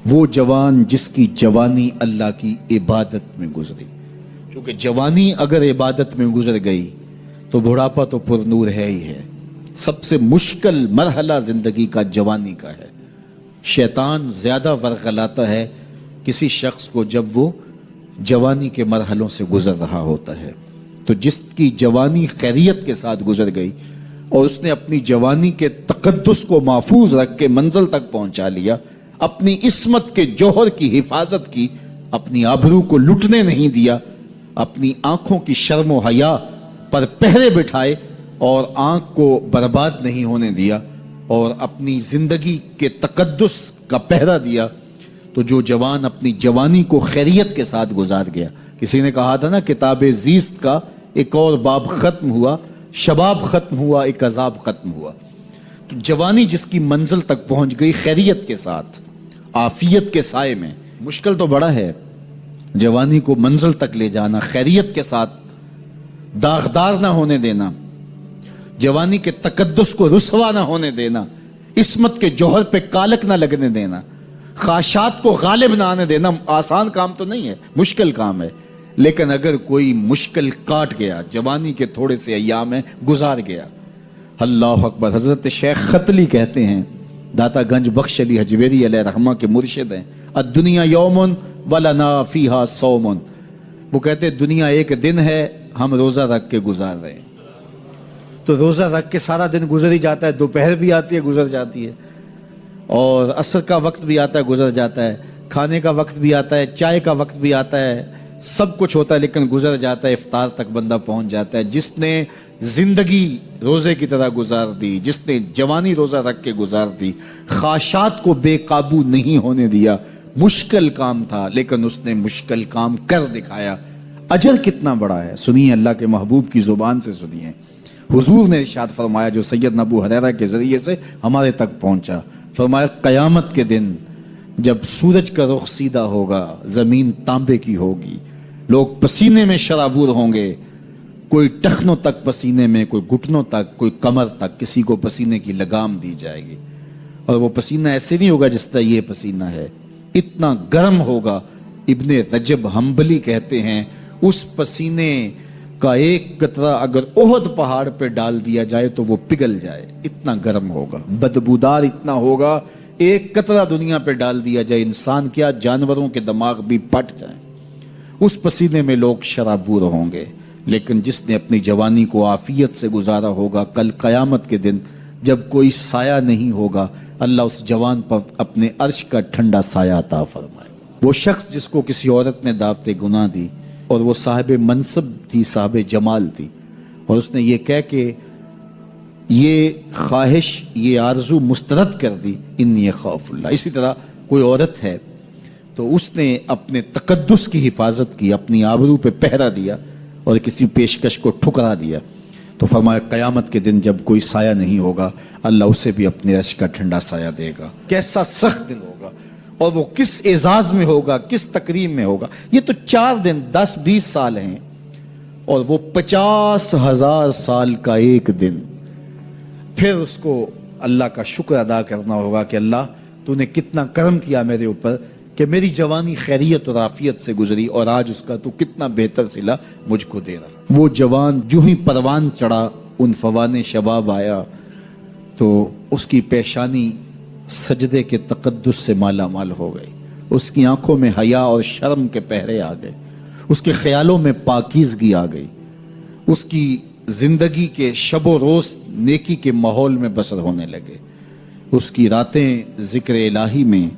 وہ جوان جس کی جوانی اللہ کی عبادت میں گزری. کیونکہ جوانی اگر عبادت میں گزر گئی تو بڑھاپا تو پر نور ہے ہی ہے. سب سے مشکل مرحلہ زندگی کا جوانی کا ہے. شیطان زیادہ ورغلاتا ہے کسی شخص کو جب وہ جوانی کے مرحلوں سے گزر رہا ہوتا ہے. تو جس کی جوانی خیریت کے ساتھ گزر گئی اور اس نے اپنی جوانی کے تقدس کو محفوظ رکھ کے منزل تک پہنچا لیا، اپنی عصمت کے جوہر کی حفاظت کی، اپنی آبرو کو لٹنے نہیں دیا، اپنی آنکھوں کی شرم و حیا پر پہرے بٹھائے اور آنکھ کو برباد نہیں ہونے دیا اور اپنی زندگی کے تقدس کا پہرا دیا، تو جو جوان اپنی جوانی کو خیریت کے ساتھ گزار گیا. کسی نے کہا تھا نا، کتاب زیست کا ایک اور باب ختم ہوا، شباب ختم ہوا، ایک عذاب ختم ہوا. تو جوانی جس کی منزل تک پہنچ گئی خیریت کے ساتھ، عافیت کے سائے میں. مشکل تو بڑا ہے جوانی کو منزل تک لے جانا، خیریت کے ساتھ، داغدار نہ ہونے دینا، جوانی کے تقدس کو رسوا نہ ہونے دینا، عصمت کے جوہر پہ کالک نہ لگنے دینا، خواہشات کو غالب نہ آنے دینا. آسان کام تو نہیں ہے، مشکل کام ہے. لیکن اگر کوئی مشکل کاٹ گیا، جوانی کے تھوڑے سے ایام میں گزار گیا، اللہ اکبر. حضرت شیخ ختلی کہتے ہیں، داتا گنج بخش علی حجویری علیہ رحمہ کے مرشد ہیں، الدنیا یوم ولنا فیہا صوم. وہ کہتے ہیں دنیا ایک دن ہے، ہم روزہ رکھ کے گزار رہے ہیں. تو روزہ رکھ کے سارا دن گزر ہی جاتا ہے، دوپہر بھی آتی ہے گزر جاتی ہے، اور عصر کا وقت بھی آتا ہے گزر جاتا ہے، کھانے کا وقت بھی آتا ہے، چائے کا وقت بھی آتا ہے، سب کچھ ہوتا ہے لیکن گزر جاتا ہے. افطار تک بندہ پہنچ جاتا ہے. جس نے زندگی روزے کی طرح گزار دی، جس نے جوانی روزہ رکھ کے گزار دی، خواہشات کو بے قابو نہیں ہونے دیا، مشکل کام تھا لیکن اس نے مشکل کام کر دکھایا. اجر کتنا بڑا ہے، سنیے اللہ کے محبوب کی زبان سے سنیے. حضور نے ارشاد فرمایا جو سید ابو ہریرہ کے ذریعے سے ہمارے تک پہنچا، فرمایا قیامت کے دن جب سورج کا رخ سیدھا ہوگا، زمین تانبے کی ہوگی، لوگ پسینے میں شرابور ہوں گے، کوئی ٹخنوں تک پسینے میں، کوئی گھٹنوں تک، کوئی کمر تک، کسی کو پسینے کی لگام دی جائے گی. اور وہ پسینہ ایسے نہیں ہوگا جس طرح یہ پسینہ ہے، اتنا گرم ہوگا. ابن رجب حنبلی کہتے ہیں اس پسینے کا ایک قطرہ اگر احد پہاڑ پہ ڈال دیا جائے تو وہ پگھل جائے، اتنا گرم ہوگا، بدبودار اتنا ہوگا. ایک قطرہ دنیا پہ ڈال دیا جائے، انسان کیا جانوروں کے دماغ بھی پھٹ جائیں. اس پسینے میں لوگ شرابور ہوں گے. لیکن جس نے اپنی جوانی کو عافیت سے گزارا ہوگا، کل قیامت کے دن جب کوئی سایہ نہیں ہوگا، اللہ اس جوان پر اپنے عرش کا ٹھنڈا سایہ عطا فرمائے. وہ شخص جس کو کسی عورت نے دعوت گناہ دی اور وہ صاحب منصب تھی، صاحب جمال تھی، اور اس نے یہ کہہ کہ یہ خواہش، یہ آرزو مسترد کر دی، انی خاف اللہ. اسی طرح کوئی عورت ہے تو اس نے اپنے تقدس کی حفاظت کی، اپنی آبرو پہ پہرا دیا اور کسی پیشکش کو ٹھکرا دیا، تو فرمایا قیامت کے دن جب کوئی سایہ نہیں ہوگا، اللہ اسے بھی اپنے عرش کا ٹھنڈا سایہ دے گا. کیسا سخت دن ہوگا، اور وہ کس اعزاز میں ہوگا، کس تکریم میں ہوگا. یہ تو 4 دن 10-20 سال ہیں، اور وہ 50,000 سال کا ایک دن. پھر اس کو اللہ کا شکر ادا کرنا ہوگا کہ اللہ تو نے کتنا کرم کیا میرے اوپر کہ میری جوانی خیریت اور عافیت سے گزری، اور آج اس کا تو کتنا بہتر صلہ مجھ کو دے رہا. وہ جوان جو ہی پروان چڑھا، ان فوان شباب آیا، تو اس کی پیشانی سجدے کے تقدس سے مالا مال ہو گئی. اس کی آنکھوں میں حیا اور شرم کے پہرے آ گئے، اس کے خیالوں میں پاکیزگی آ گئی، اس کی زندگی کے شب و روز نیکی کے ماحول میں بسر ہونے لگے. اس کی راتیں ذکر الہی میں،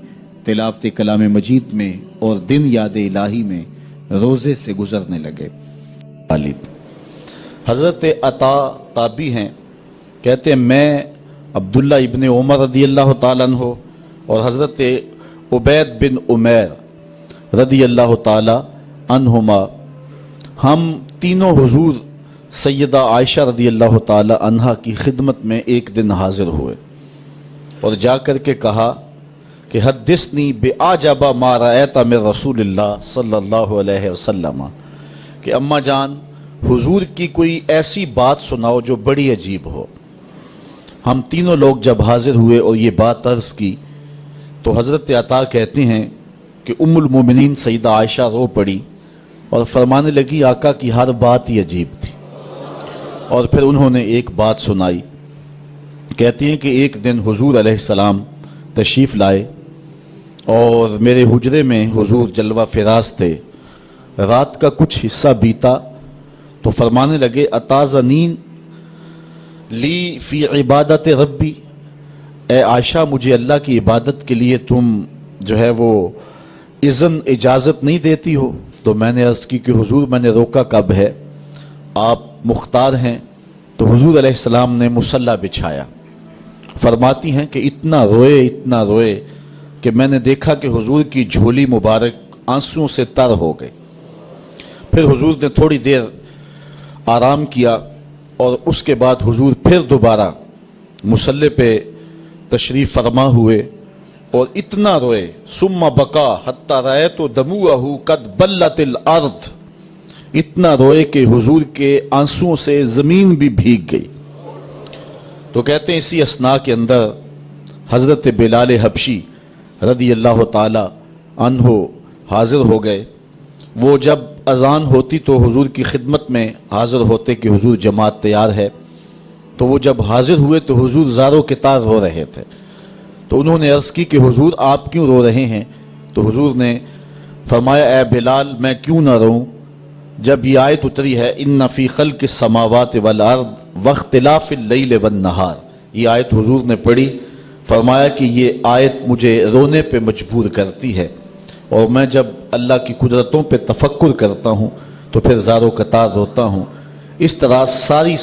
تلاوت کلام مجید میں، اور دن یاد الہی میں روزے سے گزرنے لگے. حضرت عطا تابی ہیں، کہتے ہیں میں عبداللہ ابن عمر رضی اللہ تعالیٰ عنہ اور حضرت عبید بن عمیر رضی اللہ تعالیٰ عنہما، ہم تینوں حضور سیدہ عائشہ رضی اللہ تعالیٰ عنہا کی خدمت میں ایک دن حاضر ہوئے اور جا کر کے کہا کہ حدثنی بِأَعْجَبَ مَا رَأَيْتَ مِن رسول اللہ صلی اللہ علیہ وسلم، کہ اماں جان حضور کی کوئی ایسی بات سناؤ جو بڑی عجیب ہو. ہم تینوں لوگ جب حاضر ہوئے اور یہ بات عرض کی تو حضرت عطا کہتی ہیں کہ ام المومنین سیدہ عائشہ رو پڑی اور فرمانے لگی آقا کی ہر بات ہی عجیب تھی. اور پھر انہوں نے ایک بات سنائی. کہتی ہیں کہ ایک دن حضور علیہ السلام تشریف لائے اور میرے حجرے میں حضور جلوہ فراز تھے. رات کا کچھ حصہ بیتا تو فرمانے لگے اتازنین لی فی عبادت ربی، اے عائشہ مجھے اللہ کی عبادت کے لیے تم جو ہے وہ اجازت نہیں دیتی ہو. تو میں نے عرض کی کہ حضور میں نے روکا کب ہے، آپ مختار ہیں. تو حضور علیہ السلام نے مصلی بچھایا. فرماتی ہیں کہ اتنا روئے کہ میں نے دیکھا کہ حضور کی جھولی مبارک آنسوؤں سے تر ہو گئی. پھر حضور نے تھوڑی دیر آرام کیا اور اس کے بعد حضور پھر دوبارہ مصلی پہ تشریف فرما ہوئے اور اتنا روئے. ثم بکا حتی رأیت دموعہ قد بلت الارض، اتنا روئے کہ حضور کے آنسوؤں سے زمین بھی بھیگ گئی. تو کہتے ہیں اسی اثناء کے اندر حضرت بلال حبشی رضی اللہ تعالی عنہ حاضر ہو گئے. وہ جب اذان ہوتی تو حضور کی خدمت میں حاضر ہوتے کہ حضور جماعت تیار ہے. تو وہ جب حاضر ہوئے تو حضور زاروں کے تار رو رہے تھے. تو انہوں نے عرض کی کہ حضور آپ کیوں رو رہے ہیں؟ تو حضور نے فرمایا اے بلال میں کیوں نہ روں جب یہ آیت اتری ہے ان فی خلق السماوات والارض واختلاف اللیل والنہار. یہ آیت حضور نے پڑھی. فرمایا کہ یہ آیت مجھے رونے پہ مجبور کرتی ہے اور میں جب اللہ کی قدرتوں پہ تفکر کرتا ہوں تو پھر زاروں قطار روتا ہوں. اس طرح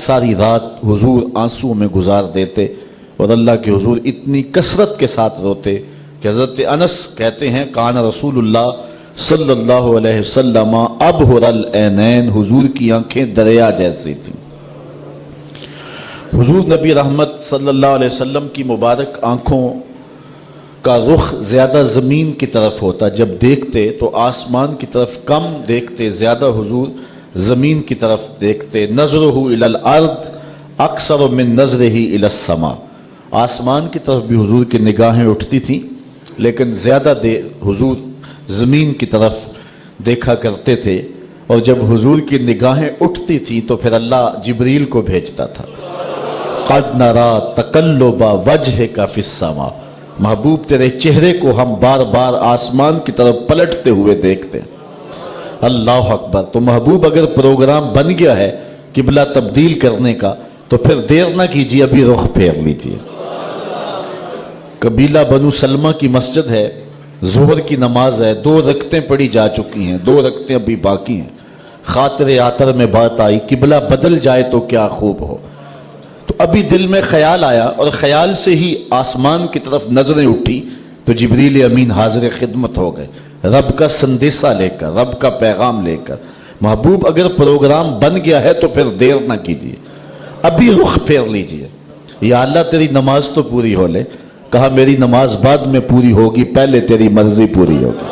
ساری رات حضور آنسوؤں میں گزار دیتے اور اللہ کے حضور اتنی کثرت کے ساتھ روتے کہ حضرت انس کہتے ہیں کان رسول اللہ صلی اللہ علیہ وسلم ابہر العینین، حضور کی آنکھیں دریا جیسی تھیں. حضور نبی رحمت صلی اللہ علیہ وسلم کی مبارک آنکھوں کا رخ زیادہ زمین کی طرف ہوتا. جب دیکھتے تو آسمان کی طرف کم دیکھتے، زیادہ حضور زمین کی طرف دیکھتے. نظرہ الی الارض اکثر من نظرہ الی السماء، آسمان کی طرف بھی حضور کی نگاہیں اٹھتی تھیں لیکن زیادہ حضور زمین کی طرف دیکھا کرتے تھے. اور جب حضور کی نگاہیں اٹھتی تھیں تو پھر اللہ جبریل کو بھیجتا تھا. قد نرا تقلب وجہک فی السماء، محبوب تیرے چہرے کو ہم بار بار آسمان کی طرف پلٹتے ہوئے دیکھتے ہیں. اللہ اکبر. تو محبوب اگر پروگرام بن گیا ہے قبلہ تبدیل کرنے کا تو پھر دیر نہ کیجیے، ابھی رخ پھیر لیجیے. قبیلہ بنو سلمہ کی مسجد ہے، ظہر کی نماز ہے، 2 رکعتیں پڑھی جا چکی ہیں، 2 رکعتیں ابھی باقی ہیں. خاطر آتر میں بات آئی قبلہ بدل جائے تو کیا خوب ہو. تو ابھی دل میں خیال آیا اور خیال سے ہی آسمان کی طرف نظریں اٹھی تو جبریل امین حاضر خدمت ہو گئے رب کا سندیسہ لے کر، رب کا پیغام لے کر. محبوب اگر پروگرام بن گیا ہے تو پھر دیر نہ کیجیے، ابھی رخ پھیر لیجیے. یا اللہ تیری نماز تو پوری ہو لے. کہا میری نماز بعد میں پوری ہوگی، پہلے تیری مرضی پوری ہوگی.